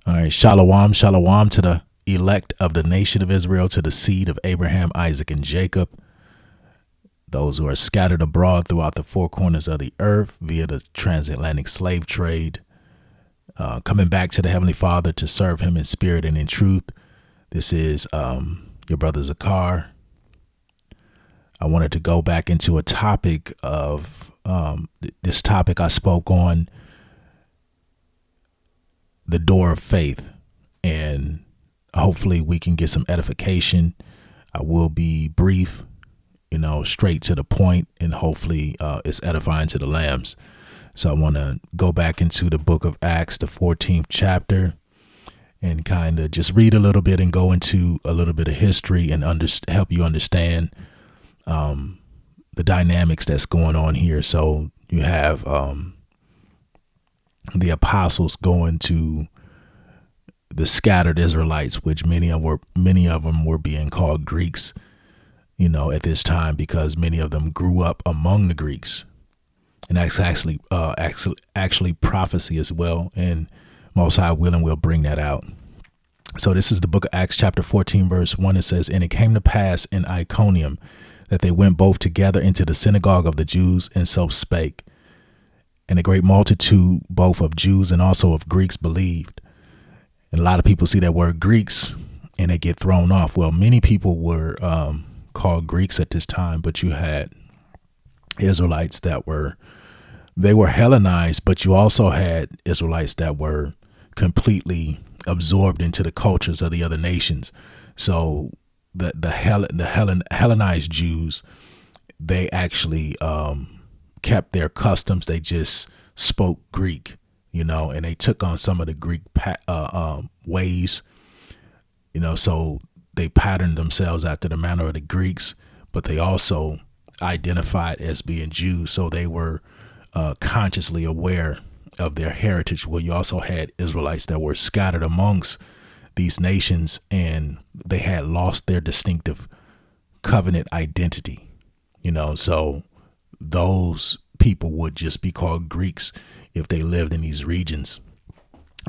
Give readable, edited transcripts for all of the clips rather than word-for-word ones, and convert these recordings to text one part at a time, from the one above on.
All right, shalom, shalom to the elect of the nation of Israel, to the seed of Abraham, Isaac, and Jacob, those who are scattered abroad throughout the four corners of the earth via the transatlantic slave trade, coming back to the Heavenly Father to serve him in spirit and in truth. This is your brother Zakar. I wanted to go back into a topic of this topic I spoke on, the door of faith, and hopefully we can get some edification. I will be brief, straight to the point, and hopefully it's edifying to the lambs. So I want to go back into the book of Acts, the 14th chapter, and kind of just read a little bit and go into a little bit of history and help you understand the dynamics that's going on here. So you have the apostles going to the scattered Israelites, which many of them were being called Greeks, at this time, because many of them grew up among the Greeks. And that's actually prophecy as well. And Most High willing, we'll bring that out. So this is the book of Acts chapter 14, verse 1. It says, "And it came to pass in Iconium that they went both together into the synagogue of the Jews, and so spake. And a great multitude, both of Jews and also of Greeks, believed." And a lot of people see that word Greeks and they get thrown off. Well, many people were called Greeks at this time, but you had Israelites that were Hellenized, but you also had Israelites that were completely absorbed into the cultures of the other nations. So the Hellenized Jews, they actually kept their customs. They just spoke Greek, and they took on some of the Greek ways, so they patterned themselves after the manner of the Greeks, but they also identified as being Jews. So they were consciously aware of their heritage. Well, you also had Israelites that were scattered amongst these nations, and they had lost their distinctive covenant identity, so those people would just be called Greeks if they lived in these regions,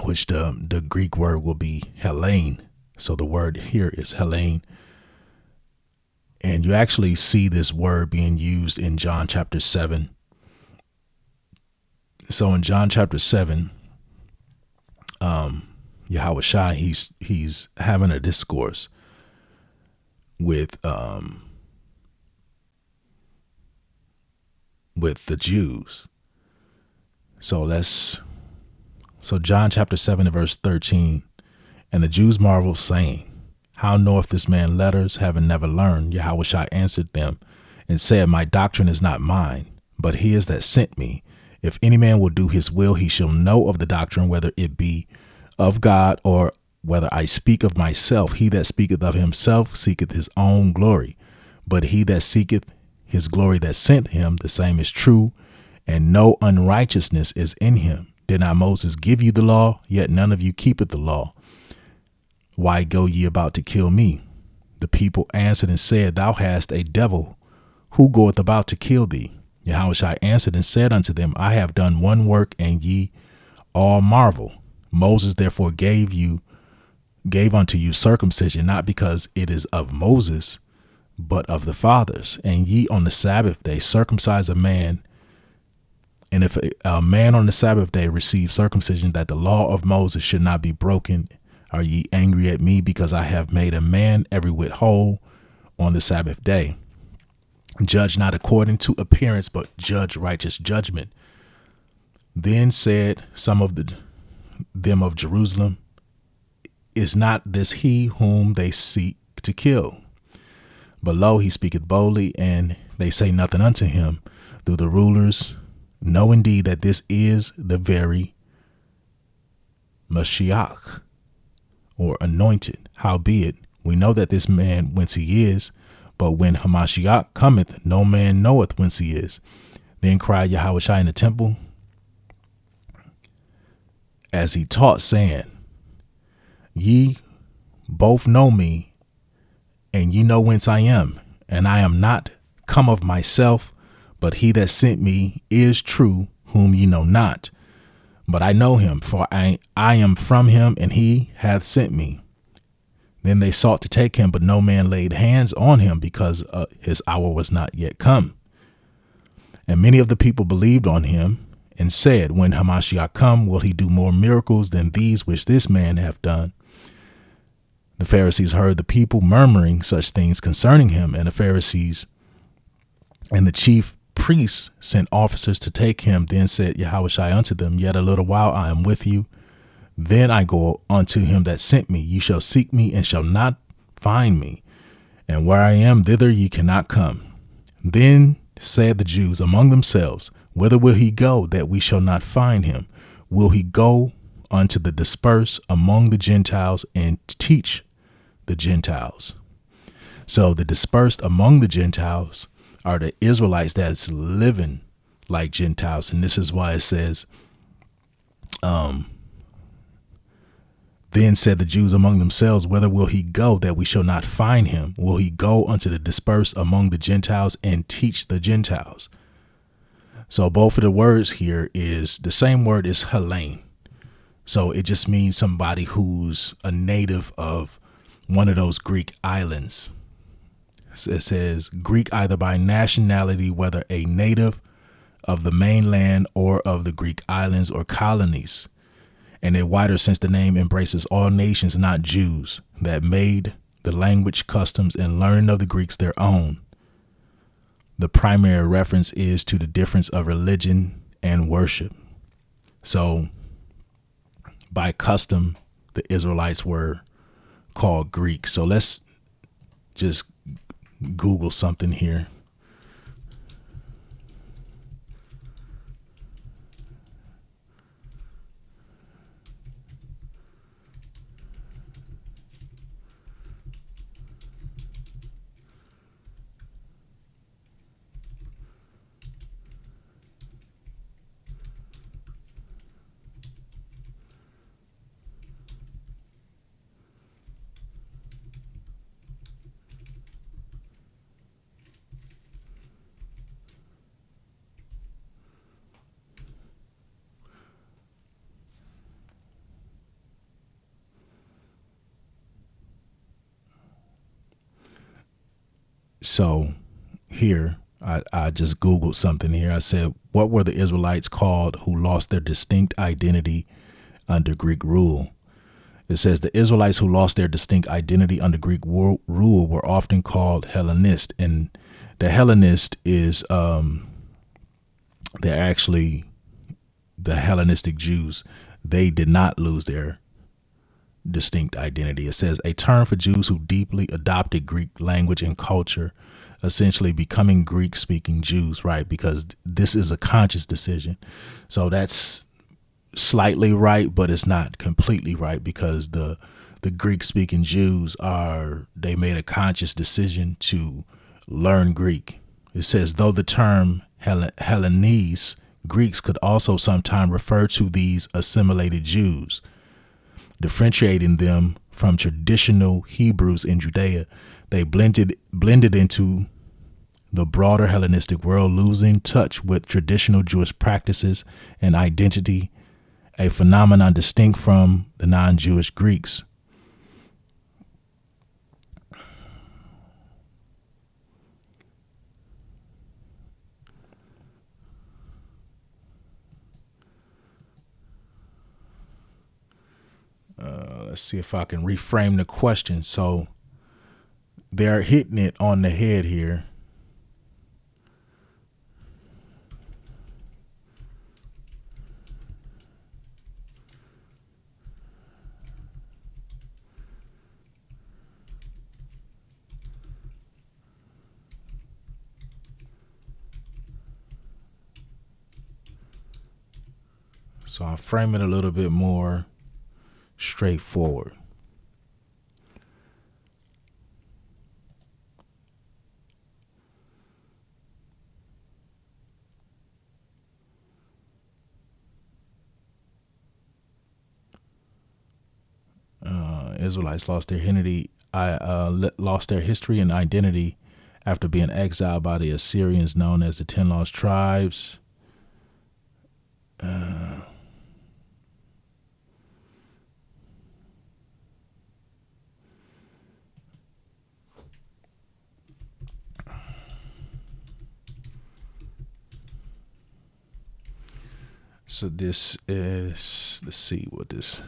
which the Greek word will be Hellene. So the word here is Hellene. And you actually see this word being used in John chapter 7. So in John chapter 7, Yahweh Shai, he's having a discourse with the Jews. So John chapter 7 and verse 13, "And the Jews marveled, saying, How knoweth this man letters, having never learned? Yahweh Shai answered them and said, My doctrine is not mine, but his that sent me. If any man will do his will, he shall know of the doctrine, whether it be of God or whether I speak of myself. He that speaketh of himself seeketh his own glory, but he that seeketh his glory that sent him, the same is true, and no unrighteousness is in him. Did not Moses give you the law? Yet none of you keepeth the law. Why go ye about to kill me? The people answered and said, Thou hast a devil. Who goeth about to kill thee? Yahushua answered and said unto them, I have done one work, and ye all marvel. Moses therefore gave unto you circumcision, not because it is of Moses, but of the fathers. And ye on the Sabbath day circumcise a man. And if a man on the Sabbath day receive circumcision, that the law of Moses should not be broken, are ye angry at me because I have made a man every whit whole on the Sabbath day? Judge not according to appearance, but judge righteous judgment. Then said some of them of Jerusalem, Is not this he whom they seek to kill? But lo, he speaketh boldly, and they say nothing unto him. Do the rulers know indeed that this is the very Mashiach, or anointed? Howbeit, we know that this man whence he is, but when Hamashiach cometh, no man knoweth whence he is. Then cried Yahushua in the temple, as he taught, saying, Ye both know me, and ye know whence I am, and I am not come of myself, but he that sent me is true, whom ye know not. But I know him, for I am from him, and he hath sent me. Then they sought to take him, but no man laid hands on him, because his hour was not yet come. And many of the people believed on him, and said, when Hamashiach come, will he do more miracles than these which this man hath done? The Pharisees heard the people murmuring such things concerning him, and the Pharisees and the chief priests sent officers to take him. Then said Yahushua unto them, yet a little while I am with you. Then I go unto him that sent me. Ye shall seek me, and shall not find me. And where I am, thither ye cannot come. Then said the Jews among themselves, whither will he go, that we shall not find him? Will he go unto the dispersed among the Gentiles, and teach the Gentiles? So the dispersed among the Gentiles are the Israelites that's living like Gentiles. And this is why it says, then said the Jews among themselves, whither will he go, that we shall not find him? Will he go unto the dispersed among the Gentiles, and teach the Gentiles? So both of the words here is the same word as Helene. So it just means somebody who's a native of one of those Greek islands. It says Greek either by nationality, whether a native of the mainland or of the Greek islands or colonies. And a wider sense, the name embraces all nations, not Jews, that made the language, customs, and learning of the Greeks their own. The primary reference is to the difference of religion and worship. So by custom, the Israelites were called Greek. So let's just Google something here. So here, I just Googled something here. I said, what were the Israelites called who lost their distinct identity under Greek rule? It says the Israelites who lost their distinct identity under Greek rule were often called Hellenist. And the Hellenist is, they're actually the Hellenistic Jews. They did not lose their distinct identity. It says a term for Jews who deeply adopted Greek language and culture, essentially becoming Greek speaking Jews, right? Because this is a conscious decision. So that's slightly right, but it's not completely right, because the Greek speaking Jews they made a conscious decision to learn Greek. It says, though the term Hellenese, Greeks could also sometimes refer to these assimilated Jews, differentiating them from traditional Hebrews in Judea. They blended into the broader Hellenistic world, losing touch with traditional Jewish practices and identity, a phenomenon distinct from the non-Jewish Greeks. Let's see if I can reframe the question. So they're hitting it on the head here. So I'll frame it a little bit more straightforward. Israelites lost their history and identity after being exiled by the Assyrians, known as the 10 lost tribes. So this is, let's see what this.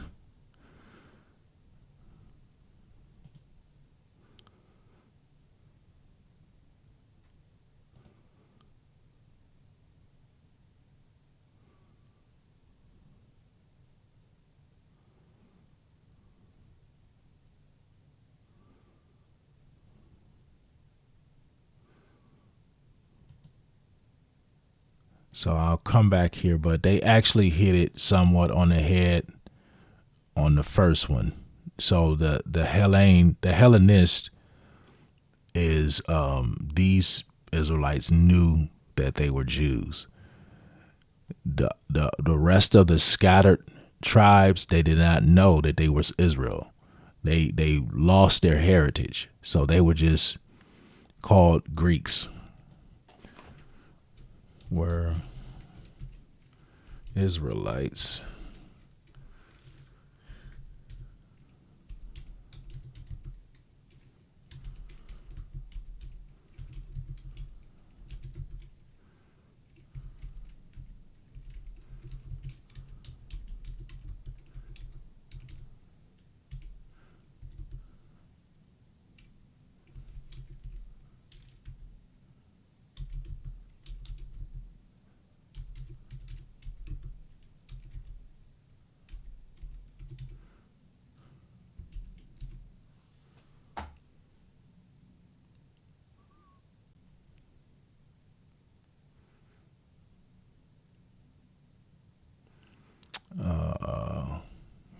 So I'll come back here, but they actually hit it somewhat on the head on the first one. So the Hellenist is these Israelites knew that they were Jews. The rest of the scattered tribes, they did not know that they was Israel. They lost their heritage, so they were just called Greeks. Were Israelites.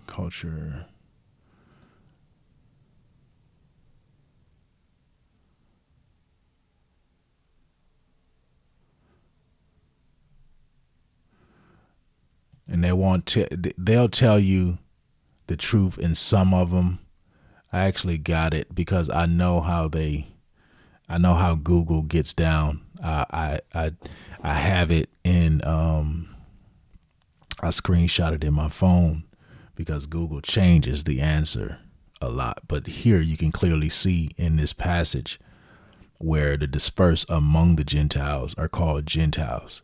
Culture. And they'll tell you the truth in some of them. I actually got it because I know how Google gets down. I have it in I screenshot it in my phone because Google changes the answer a lot. But here you can clearly see in this passage where the dispersed among the Gentiles are called Gentiles.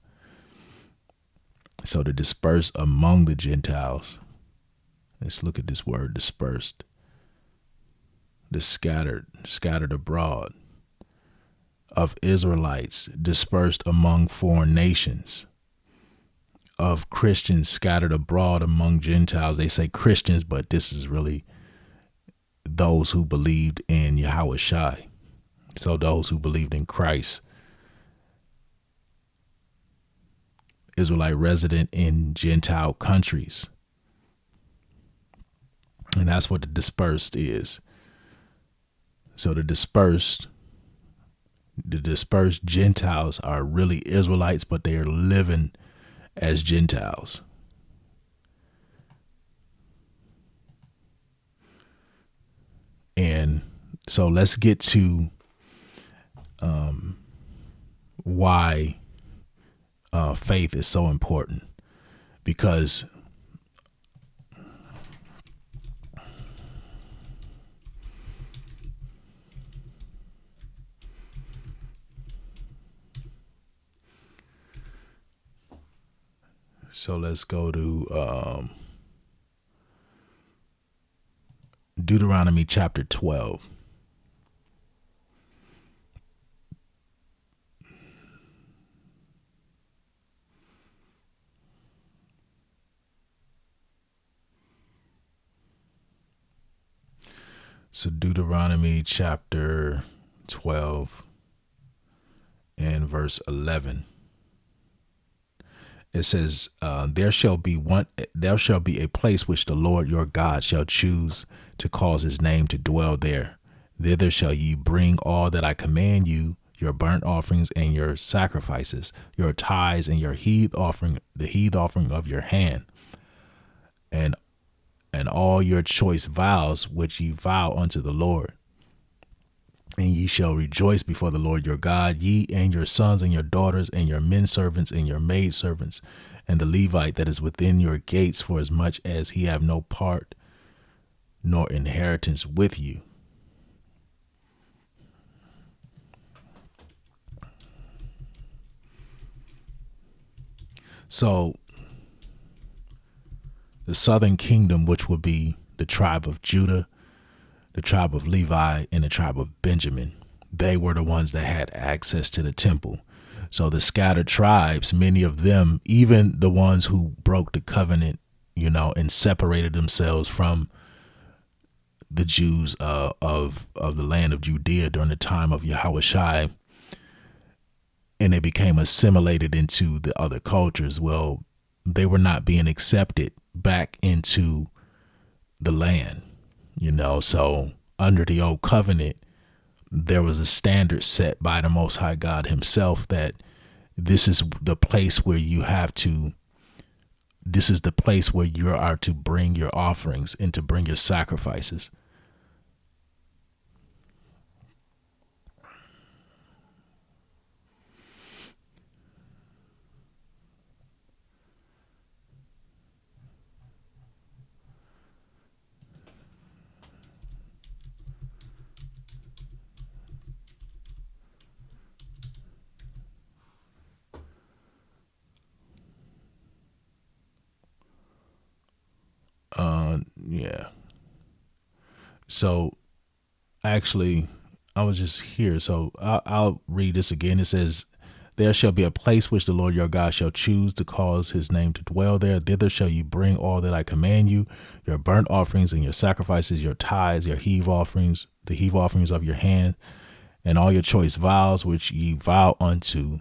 So the dispersed among the Gentiles. Let's look at this word dispersed. The scattered abroad, of Israelites dispersed among foreign nations, of Christians scattered abroad among Gentiles. They say Christians, but this is really those who believed in Yahweh Shai. So those who believed in Christ. Israelite resident in Gentile countries. And that's what the dispersed is. So the dispersed Gentiles are really Israelites, but they are living as Gentiles. And so let's get to why faith is so important. Because so let's go to Deuteronomy chapter 12. So Deuteronomy chapter 12 and verse 11. It says, there shall be a place which the Lord your God shall choose to cause his name to dwell there. Thither shall ye bring all that I command you, your burnt offerings and your sacrifices, your tithes and your heave offering, the heave offering of your hand, and all your choice vows which ye vow unto the Lord. And ye shall rejoice before the Lord your God, ye and your sons and your daughters and your men servants and your maid servants, and the Levite that is within your gates, for as much as he have no part nor inheritance with you. So The southern kingdom, which would be the tribe of Judah, the tribe of Levi, and the tribe of Benjamin, they were the ones that had access to the temple. So the scattered tribes, many of them, even the ones who broke the covenant, and separated themselves from the Jews of the land of Judea during the time of Yahushua, and they became assimilated into the other cultures. Well, they were not being accepted back into the land, So under the old covenant, there was a standard set by the Most High God himself that this is the place where you have to, this is the place where you are to bring your offerings and to bring your sacrifices. Yeah. So actually, I was just here. So I'll read this again. It says, there shall be a place which the Lord your God shall choose to cause his name to dwell there. Thither shall you bring all that I command you, your burnt offerings and your sacrifices, your tithes, your heave offerings, the heave offerings of your hand, and all your choice vows which ye vow unto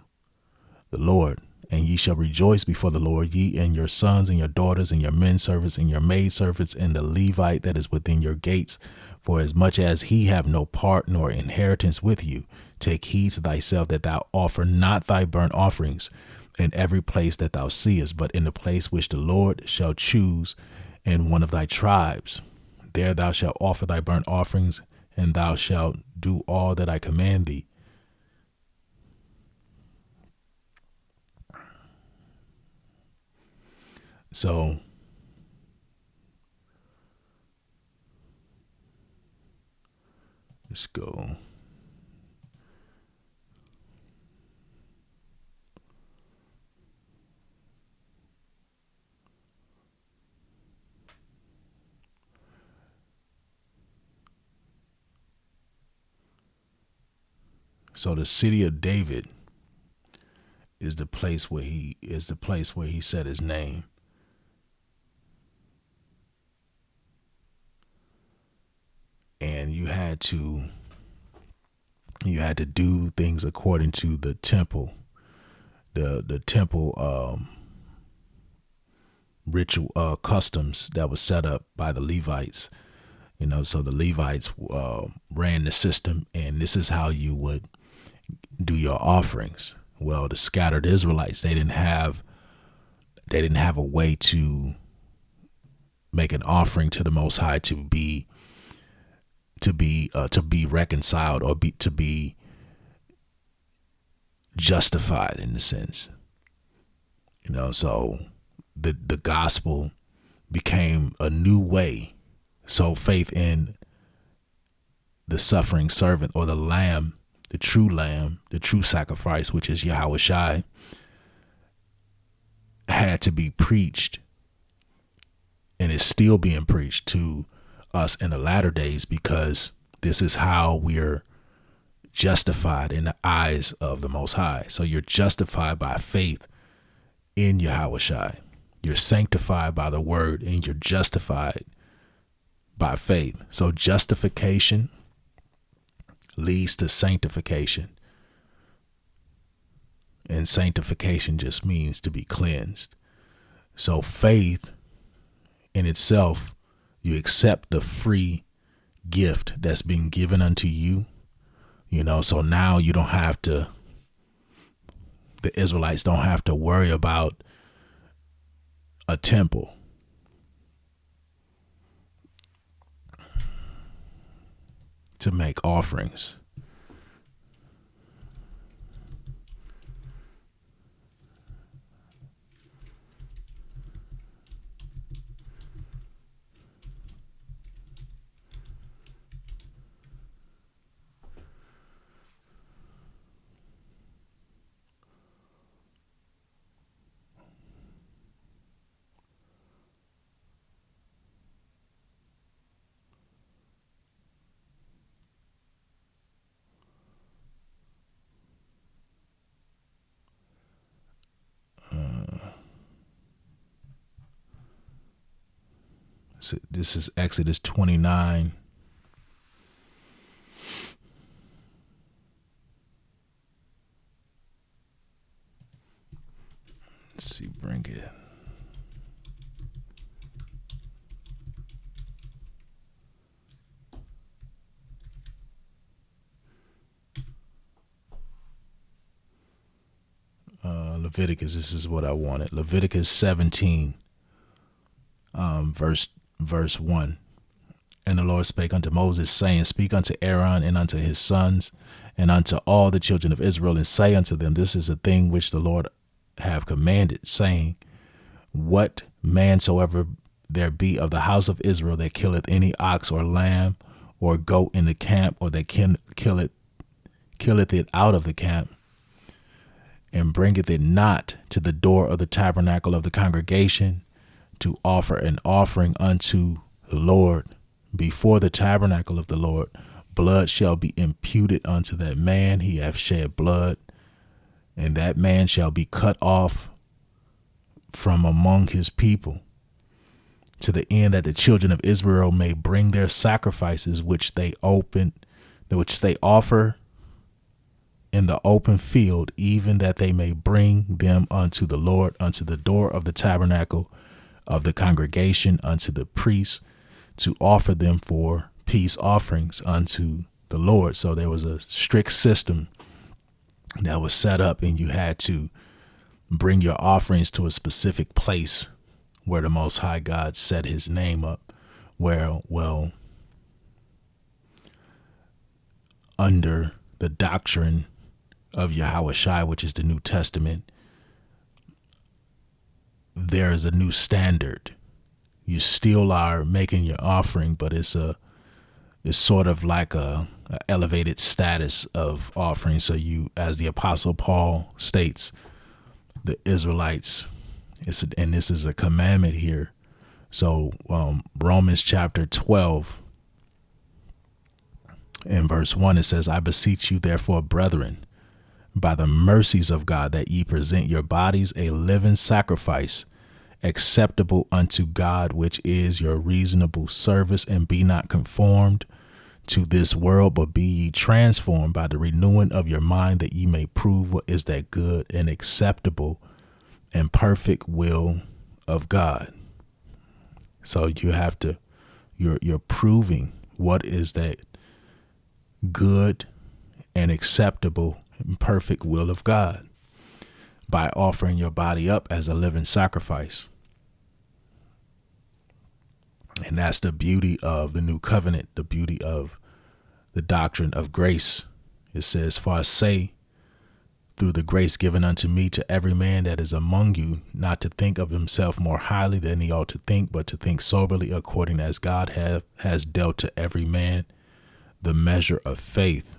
the Lord. And ye shall rejoice before the Lord, ye and your sons and your daughters and your men servants and your maid servants and the Levite that is within your gates. For as much as he have no part nor inheritance with you, take heed to thyself that thou offer not thy burnt offerings in every place that thou seest, but in the place which the Lord shall choose in one of thy tribes. There thou shalt offer thy burnt offerings, and thou shalt do all that I command thee. So let's go. So the city of David is the place where he set his name. And you had to do things according to the temple, the temple ritual customs that was set up by the Levites. So the Levites ran the system, and this is how you would do your offerings. Well, the scattered Israelites, they didn't have a way to make an offering to the Most High to be reconciled, or to be justified in a sense. So the gospel became a new way. So faith in the suffering servant, or the lamb, the true sacrifice, which is Yahweh Shai, had to be preached, and is still being preached to us in the latter days, because this is how we're justified in the eyes of the Most High. So you're justified by faith in Yahweh Shai. You're sanctified by the word, and you're justified by faith. So justification leads to sanctification. And sanctification just means to be cleansed. So faith in itself, you accept the free gift that's been given unto you. So now you don't have to, the Israelites don't have to worry about a temple. To make offerings. So this is Exodus 29. Let's see, bring it. Leviticus, this is what I wanted. Leviticus 17, verse 1. And the Lord spake unto Moses, saying, Speak unto Aaron and unto his sons and unto all the children of Israel, and say unto them, This is a thing which the Lord have commanded, saying, What man soever there be of the house of Israel that killeth any ox or lamb or goat in the camp, or that killeth it out of the camp, and bringeth it not to the door of the tabernacle of the congregation to offer an offering unto the Lord before the tabernacle of the Lord, blood shall be imputed unto that man. He hath shed blood, and that man shall be cut off from among his people, to the end that the children of Israel may bring their sacrifices which they offer in the open field, even that they may bring them unto the Lord, unto the door of the tabernacle of the congregation, unto the priests, to offer them for peace offerings unto the Lord. So there was a strict system that was set up, and you had to bring your offerings to a specific place where the Most High God set his name up, where, well, under the doctrine of Yahushua, which is the New Testament, there is a new standard. You still are making your offering, but it's sort of like a elevated status of offering. So you, as the Apostle Paul states, the Israelites, and this is a commandment here. So Romans chapter 12 in verse 1, it says, I beseech you therefore, brethren, by the mercies of God, that ye present your bodies a living sacrifice, acceptable unto God, which is your reasonable service, and be not conformed to this world, but be ye transformed by the renewing of your mind, that ye may prove what is that good and acceptable and perfect will of God. So you have to, you're proving what is that good and acceptable and perfect will of God by offering your body up as a living sacrifice. And that's the beauty of the new covenant, the beauty of the doctrine of grace. It says, For I say, through the grace given unto me, to every man that is among you, not to think of himself more highly than he ought to think, but to think soberly, according as God has dealt to every man the measure of faith.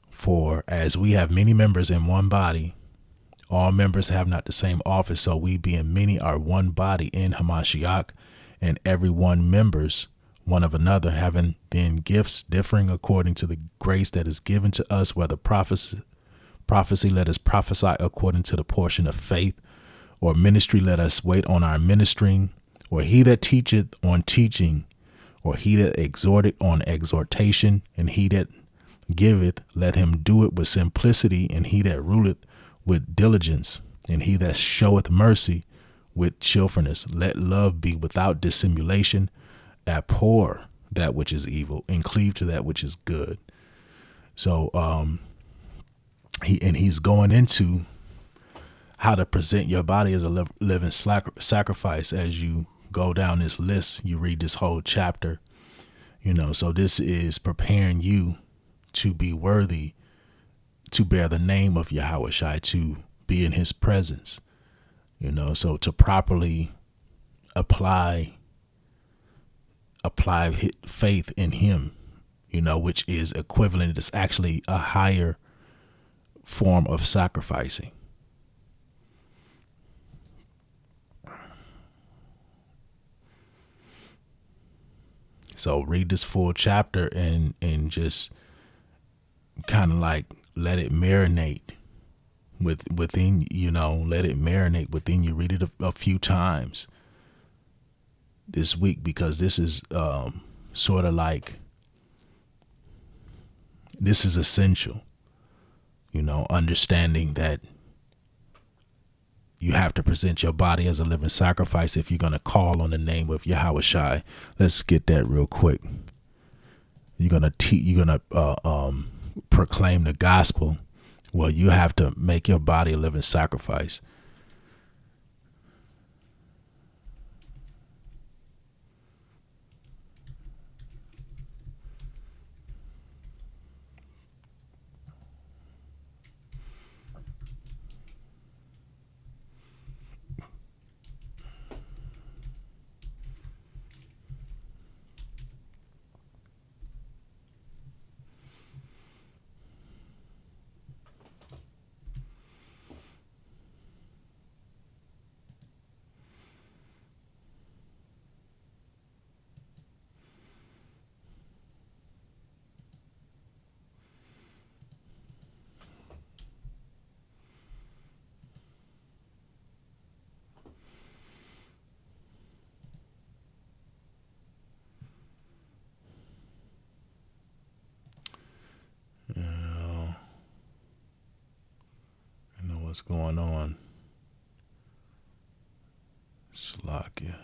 For as we have many members in one body, all members have not the same office, so we being many are one body in Hamashiach, and every one members one of another, having then gifts differing according to the grace that is given to us, whether prophecy, let us prophesy according to the portion of faith, or ministry, let us wait on our ministering, or he that teacheth on teaching, or he that exhorteth on exhortation, and he that giveth, let him do it with simplicity, and he that ruleth with diligence, and he that showeth mercy with cheerfulness. Let love be without dissimulation. Abhor that which is evil, and cleave to that which is good. So he's going into how to present your body as a living sacrifice. As you go down this list, you read this whole chapter, so this is preparing you to be worthy to bear the name of Yahushua, to be in his presence, so to properly apply faith in him, which is equivalent. It's actually a higher form of sacrificing. So read this full chapter and just kind of like let it marinate within, let it marinate within you. Read it a few times this week, because this is sort of like, this is essential, understanding that you have to present your body as a living sacrifice if you're going to call on the name of Yahweh Shai. Let's get that real quick. You're going to proclaim the gospel. Well, you have to make your body a living sacrifice. What's going on? Slakia.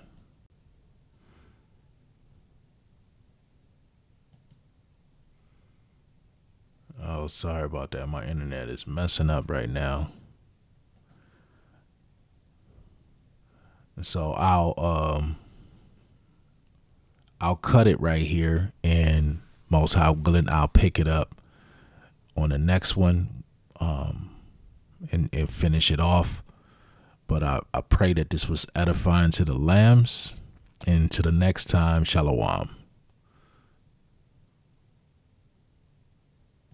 Oh, sorry about that. My internet is messing up right now. So I'll cut it right here, and Most High Glenn, I'll pick it up on the next one, and finish it off. But I pray that this was edifying to the lambs, and to the next time, Shalom.